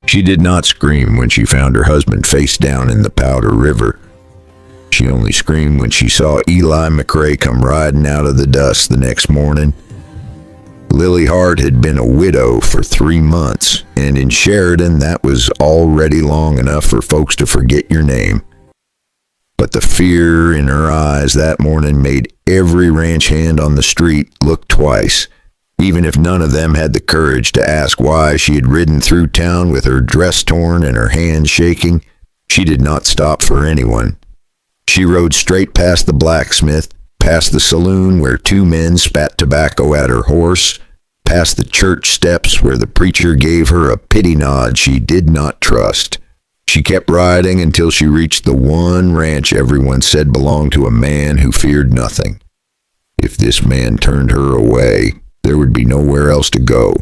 She did not scream when she found her husband face down in the Powder River. She only screamed when she saw Eli McRae come riding out of the dust the next morning. Lily Hart had been a widow for 3 months, and in Sheridan that was already long enough for folks to forget your name. But the fear in her eyes that morning made every ranch hand on the street look twice, even if none of them had the courage to ask why she had ridden through town with her dress torn and her hands shaking. She did not stop for anyone. She rode straight past the blacksmith, past the saloon where 2 men spat tobacco at her horse, past the church steps where the preacher gave her a pity nod she did not trust. She kept riding until she reached the one ranch everyone said belonged to a man who feared nothing. If this man turned her away, there would be nowhere else to go.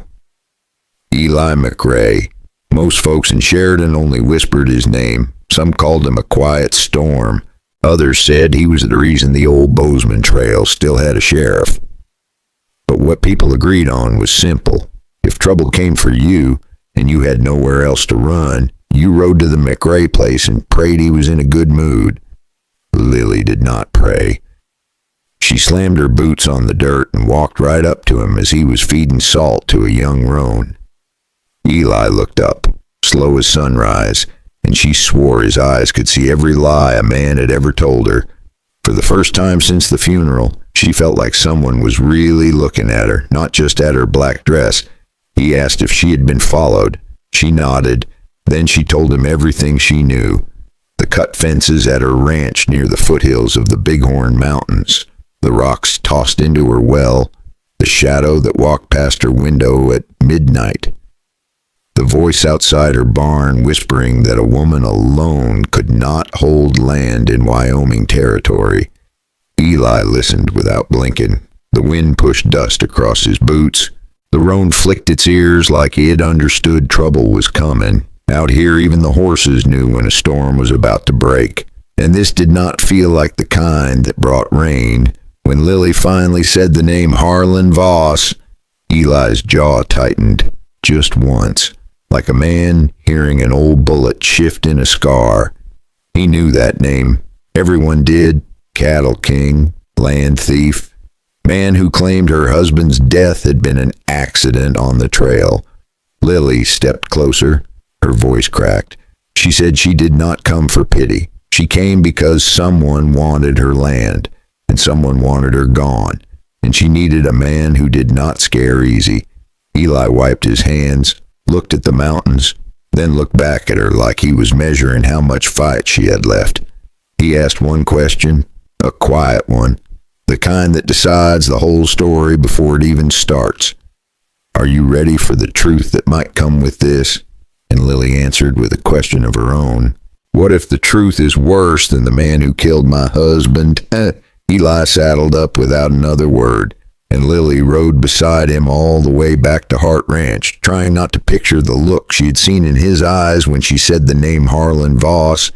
Eli McRae. Most folks in Sheridan only whispered his name. Some called him a quiet storm. Others said he was the reason the old Bozeman Trail still had a sheriff. But what people agreed on was simple. If trouble came for you, and you had nowhere else to run, you rode to the McRae place and prayed he was in a good mood. Lily did not pray. She slammed her boots on the dirt and walked right up to him as he was feeding salt to a young roan. Eli looked up, slow as sunrise, and she swore his eyes could see every lie a man had ever told her. For the first time since the funeral, she felt like someone was really looking at her, not just at her black dress. He asked if she had been followed. She nodded. Then she told him everything she knew. The cut fences at her ranch near the foothills of the Bighorn Mountains, the rocks tossed into her well, the shadow that walked past her window at midnight, the voice outside her barn whispering that a woman alone could not hold land in Wyoming territory. Eli listened without blinking. The wind pushed dust across his boots. The roan flicked its ears like it understood trouble was coming. Out here, even the horses knew when a storm was about to break. And this did not feel like the kind that brought rain. When Lily finally said the name Harlan Voss, Eli's jaw tightened just once, like a man hearing an old bullet shift in a scar. He knew that name. Everyone did. Cattle king, land thief, man who claimed her husband's death had been an accident on the trail. Lily stepped closer. Her voice cracked. She said she did not come for pity. She came because someone wanted her land, and someone wanted her gone, and she needed a man who did not scare easy. Eli wiped his hands, looked at the mountains, then looked back at her like he was measuring how much fight she had left. He asked one question, a quiet one, the kind that decides the whole story before it even starts. Are you ready for the truth that might come with this? And Lily answered with a question of her own. What if the truth is worse than the man who killed my husband? Eli saddled up without another word, and Lily rode beside him all the way back to Hart Ranch, trying not to picture the look she had seen in his eyes when she said the name Harlan Voss.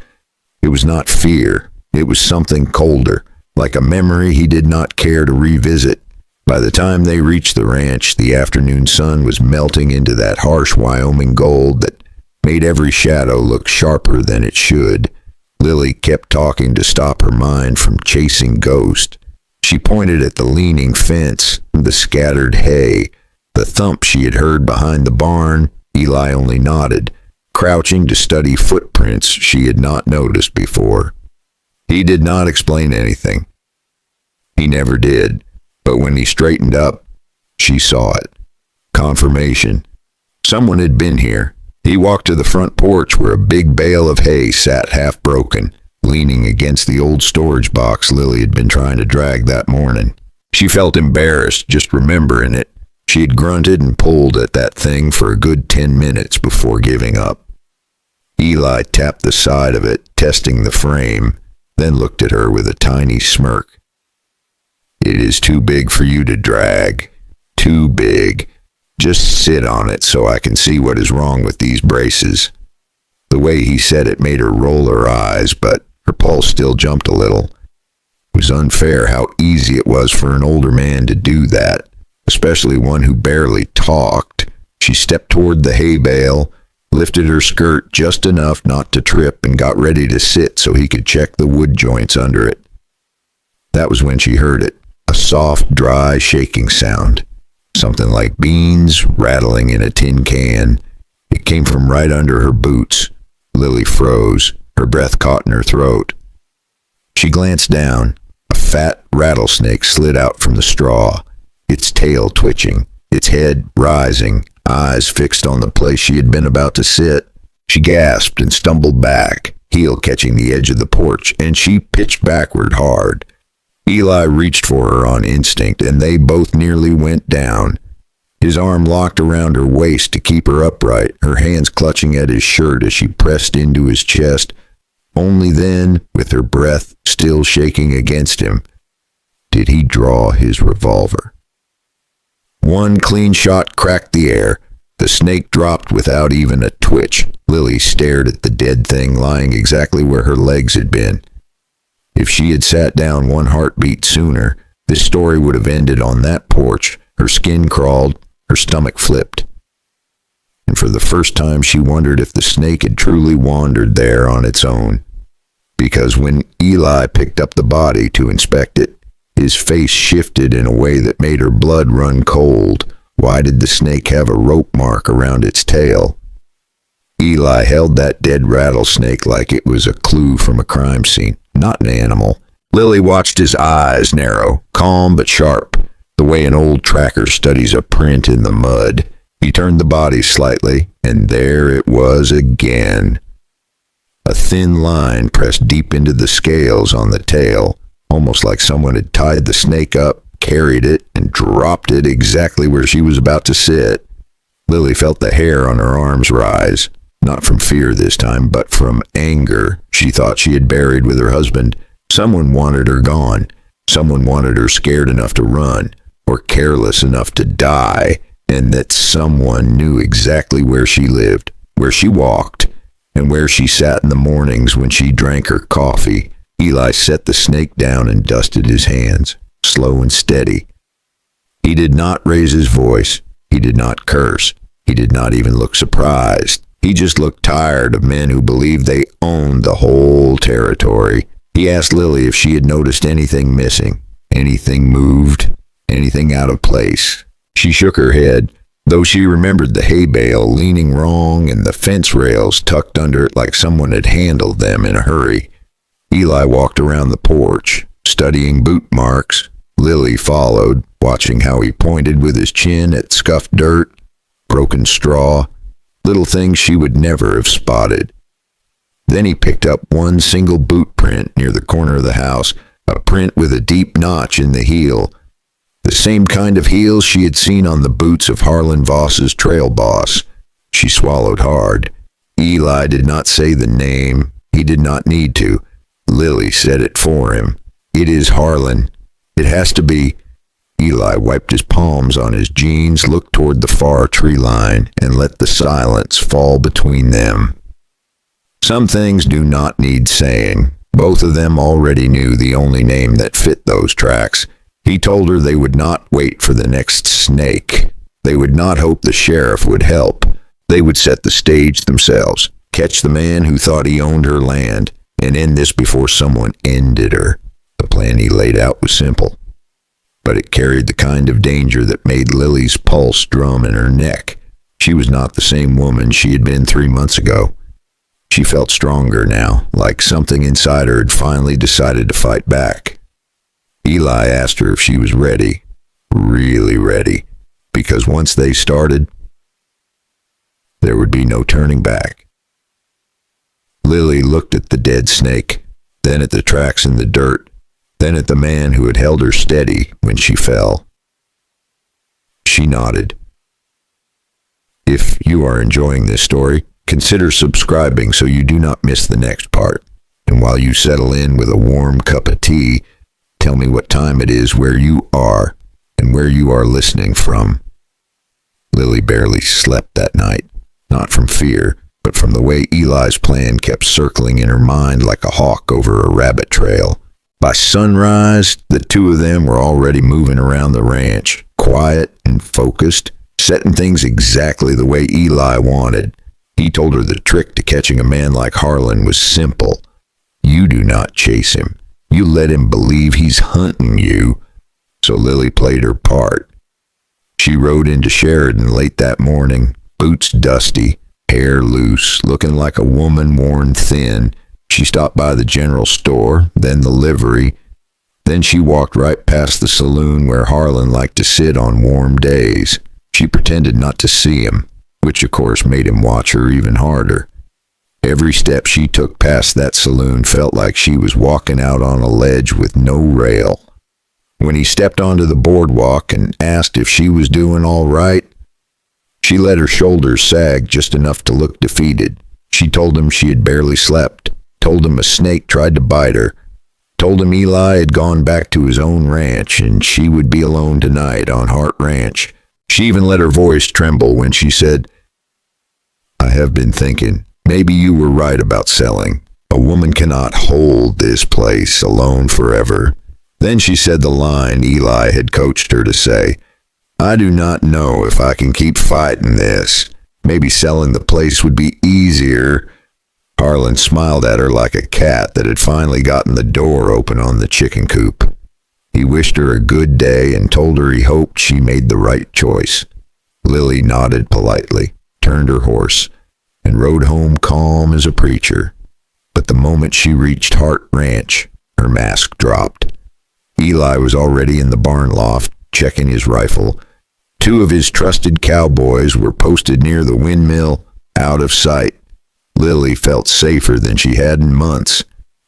It was not fear. It was something colder, like a memory he did not care to revisit. By the time they reached the ranch, the afternoon sun was melting into that harsh Wyoming gold that made every shadow look sharper than it should. Lily kept talking to stop her mind from chasing ghosts. She pointed at the leaning fence, the scattered hay, the thump she had heard behind the barn. Eli only nodded, crouching to study footprints she had not noticed before. He did not explain anything. He never did. But when he straightened up, she saw it. Confirmation. Someone had been here. He walked to the front porch where a big bale of hay sat half broken, leaning against the old storage box Lily had been trying to drag that morning. She felt embarrassed just remembering it. She had grunted and pulled at that thing for a good 10 minutes before giving up. Eli tapped the side of it, testing the frame, then looked at her with a tiny smirk. It is too big for you to drag. Too big. Just sit on it so I can see what is wrong with these braces. The way he said it made her roll her eyes, but her pulse still jumped a little. It was unfair how easy it was for an older man to do that, especially one who barely talked. She stepped toward the hay bale, lifted her skirt just enough not to trip, and got ready to sit so he could check the wood joints under it. That was when she heard it, a soft, dry, shaking sound. Something like beans rattling in a tin can. It came from right under her boots. Lily froze. Her breath caught in her throat. She glanced down. A fat rattlesnake slid out from the straw, its tail twitching, its head rising, eyes fixed on the place she had been about to sit. She gasped and stumbled back, heel catching the edge of the porch, and she pitched backward hard. Eli reached for her on instinct, and they both nearly went down. His arm locked around her waist to keep her upright, her hands clutching at his shirt as she pressed into his chest. Only then, with her breath still shaking against him, did he draw his revolver. One clean shot cracked the air. The snake dropped without even a twitch. Lily stared at the dead thing lying exactly where her legs had been. If she had sat down one heartbeat sooner, this story would have ended on that porch. Her skin crawled, her stomach flipped. And for the first time she wondered if the snake had truly wandered there on its own. Because when Eli picked up the body to inspect it, his face shifted in a way that made her blood run cold. Why did the snake have a rope mark around its tail? Eli held that dead rattlesnake like it was a clue from a crime scene, not an animal. Lily watched his eyes narrow, calm but sharp, the way an old tracker studies a print in the mud. He turned the body slightly, and there it was again. A thin line pressed deep into the scales on the tail, almost like someone had tied the snake up, carried it, and dropped it exactly where she was about to sit. Lily felt the hair on her arms rise, not from fear this time, but from anger she thought she had buried with her husband. Someone wanted her gone. Someone wanted her scared enough to run, or careless enough to die, and that someone knew exactly where she lived, where she walked, and where she sat in the mornings when she drank her coffee. Eli set the snake down and dusted his hands, slow and steady. He did not raise his voice. He did not curse. He did not even look surprised. He just looked tired of men who believed they owned the whole territory. He asked Lily if she had noticed anything missing, anything moved, anything out of place. She shook her head, though she remembered the hay bale leaning wrong and the fence rails tucked under it like someone had handled them in a hurry. Eli walked around the porch, studying boot marks. Lily followed, watching how he pointed with his chin at scuffed dirt, broken straw, little things she would never have spotted. Then he picked up one single boot print near the corner of the house, a print with a deep notch in the heel, the same kind of heel she had seen on the boots of Harlan Voss's trail boss. She swallowed hard. Eli did not say the name. He did not need to. Lily said it for him. It is Harlan. It has to be. Eli wiped his palms on his jeans, looked toward the far tree line, and let the silence fall between them. Some things do not need saying. Both of them already knew the only name that fit those tracks. He told her they would not wait for the next snake. They would not hope the sheriff would help. They would set the stage themselves, catch the man who thought he owned her land, and end this before someone ended her. The plan he laid out was simple, but it carried the kind of danger that made Lily's pulse drum in her neck. She was not the same woman she had been 3 months ago. She felt stronger now, like something inside her had finally decided to fight back. Eli asked her if she was ready, really ready, because once they started, there would be no turning back. Lily looked at the dead snake, then at the tracks in the dirt, then at the man who had held her steady when she fell. She nodded. If you are enjoying this story, consider subscribing so you do not miss the next part. And while you settle in with a warm cup of tea, tell me what time it is where you are and where you are listening from. Lily barely slept that night, not from fear, but from the way Eli's plan kept circling in her mind like a hawk over a rabbit trail. By sunrise, the two of them were already moving around the ranch, quiet and focused, setting things exactly the way Eli wanted. He told her the trick to catching a man like Harlan was simple. You do not chase him. You let him believe he's hunting you. So Lily played her part. She rode into Sheridan late that morning, boots dusty, hair loose, looking like a woman worn thin. She stopped by the general store, then the livery. Then she walked right past the saloon where Harlan liked to sit on warm days. She pretended not to see him, which of course made him watch her even harder. Every step she took past that saloon felt like she was walking out on a ledge with no rail. When he stepped onto the boardwalk and asked if she was doing all right, she let her shoulders sag just enough to look defeated. She told him she had barely slept, told him a snake tried to bite her, told him Eli had gone back to his own ranch and she would be alone tonight on Hart Ranch. She even let her voice tremble when she said, I have been thinking, maybe you were right about selling. A woman cannot hold this place alone forever. Then she said the line Eli had coached her to say, I do not know if I can keep fighting this. Maybe selling the place would be easier. Harlan smiled at her like a cat that had finally gotten the door open on the chicken coop. He wished her a good day and told her he hoped she made the right choice. Lily nodded politely, turned her horse, and rode home calm as a preacher. But the moment she reached Hart Ranch, her mask dropped. Eli was already in the barn loft, checking his rifle. Two of his trusted cowboys were posted near the windmill, out of sight. Lily felt safer than she had in months.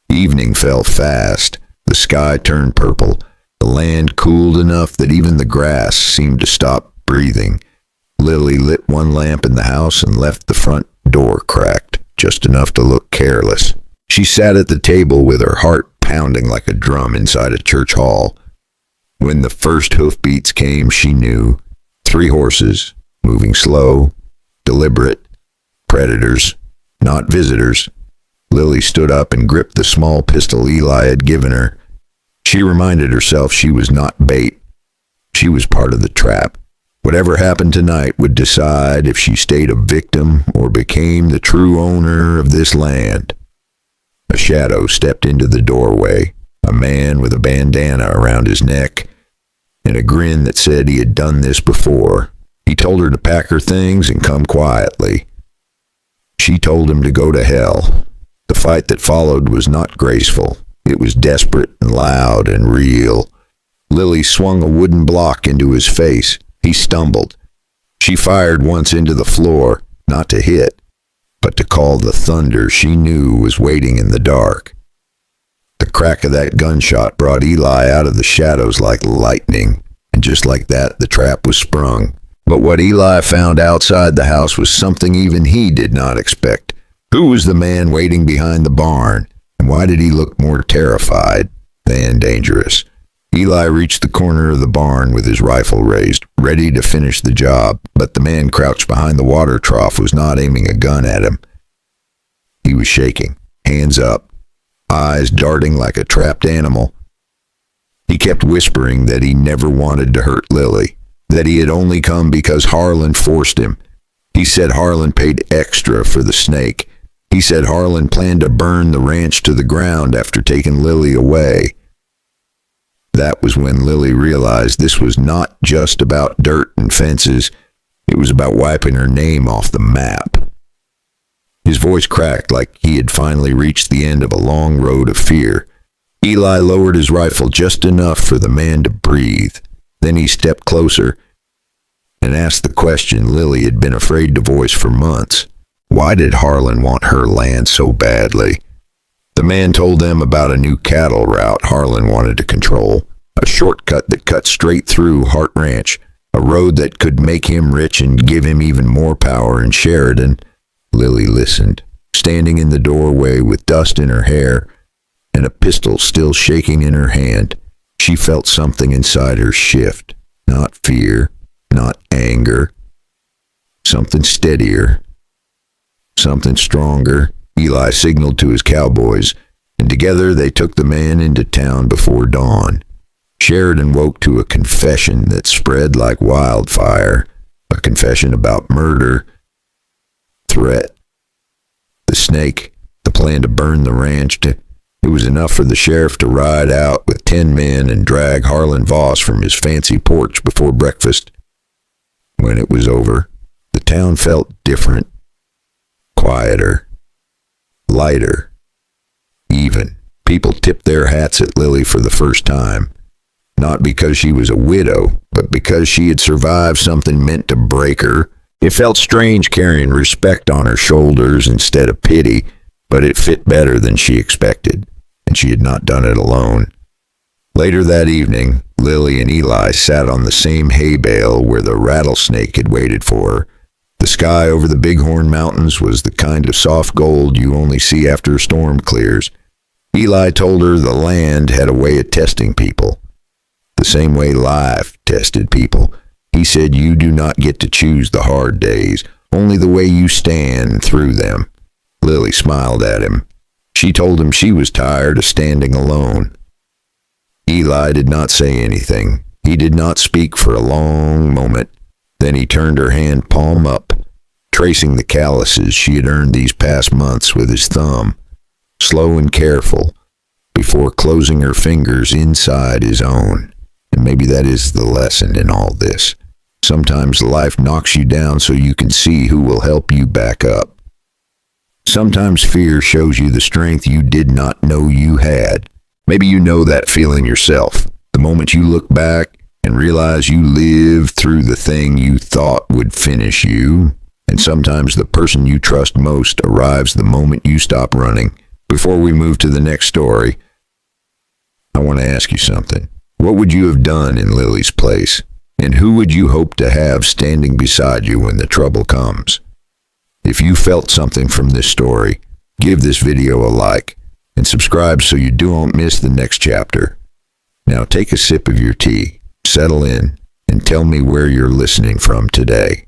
Evening fell fast. The sky turned purple. The land cooled enough that even the grass seemed to stop breathing. Lily lit one lamp in the house and left the front door cracked, just enough to look careless. She sat at the table with her heart pounding like a drum inside a church hall. When the first hoofbeats came, she knew. 3 horses, moving slow, deliberate, predators, not visitors. Lily stood up and gripped the small pistol Eli had given her. She reminded herself she was not bait. She was part of the trap. Whatever happened tonight would decide if she stayed a victim or became the true owner of this land. A shadow stepped into the doorway, a man with a bandana around his neck and a grin that said he had done this before. He told her to pack her things and come quietly. She told him to go to hell. The fight that followed was not graceful. It was desperate and loud and real. Lily swung a wooden block into his face. He stumbled. She fired once into the floor, not to hit, but to call the thunder she knew was waiting in the dark. The crack of that gunshot brought Eli out of the shadows like lightning, and just like that, the trap was sprung. But what Eli found outside the house was something even he did not expect. Who was the man waiting behind the barn, and why did he look more terrified than dangerous? Eli reached the corner of the barn with his rifle raised, ready to finish the job, but the man crouched behind the water trough was not aiming a gun at him. He was shaking, hands up, eyes darting like a trapped animal. He kept whispering that he never wanted to hurt Lily, that he had only come because Harlan forced him. He said Harlan paid extra for the snake. He said Harlan planned to burn the ranch to the ground after taking Lily away. That was when Lily realized this was not just about dirt and fences. It was about wiping her name off the map. His voice cracked like he had finally reached the end of a long road of fear. Eli lowered his rifle just enough for the man to breathe. Then he stepped closer and asked the question Lily had been afraid to voice for months. Why did Harlan want her land so badly? The man told them about a new cattle route Harlan wanted to control, a shortcut that cut straight through Hart Ranch, a road that could make him rich and give him even more power in Sheridan. Lily listened, standing in the doorway with dust in her hair and a pistol still shaking in her hand. She felt something inside her shift, not fear, not anger, something steadier, something stronger. Eli signaled to his cowboys, and together they took the man into town before dawn. Sheridan woke to a confession that spread like wildfire, a confession about murder, threat, rattlesnake, the plan to burn the ranch. It was enough for the sheriff to ride out with 10 men and drag Harlan Voss from his fancy porch before breakfast. When it was over, the town felt different, quieter, lighter, even. People tipped their hats at Lily for the first time, not because she was a widow, but because she had survived something meant to break her. It felt strange carrying respect on her shoulders instead of pity, but it fit better than she expected, and she had not done it alone. Later that evening, Lily and Eli sat on the same hay bale where the rattlesnake had waited for her. The sky over the Bighorn Mountains was the kind of soft gold you only see after a storm clears. Eli told her the land had a way of testing people, the same way life tested people. He said you do not get to choose the hard days, only the way you stand through them. Lily smiled at him. She told him she was tired of standing alone. Eli did not say anything. He did not speak for a long moment. Then he turned her hand palm up, tracing the calluses she had earned these past months with his thumb, slow and careful, before closing her fingers inside his own. And maybe that is the lesson in all this. Sometimes life knocks you down so you can see who will help you back up. Sometimes fear shows you the strength you did not know you had. Maybe you know that feeling yourself. The moment you look back and realize you lived through the thing you thought would finish you. And sometimes the person you trust most arrives the moment you stop running. Before we move to the next story, I want to ask you something. What would you have done in Lily's place? And who would you hope to have standing beside you when the trouble comes? If you felt something from this story, give this video a like and subscribe so you don't miss the next chapter. Now take a sip of your tea, settle in, and tell me where you're listening from today.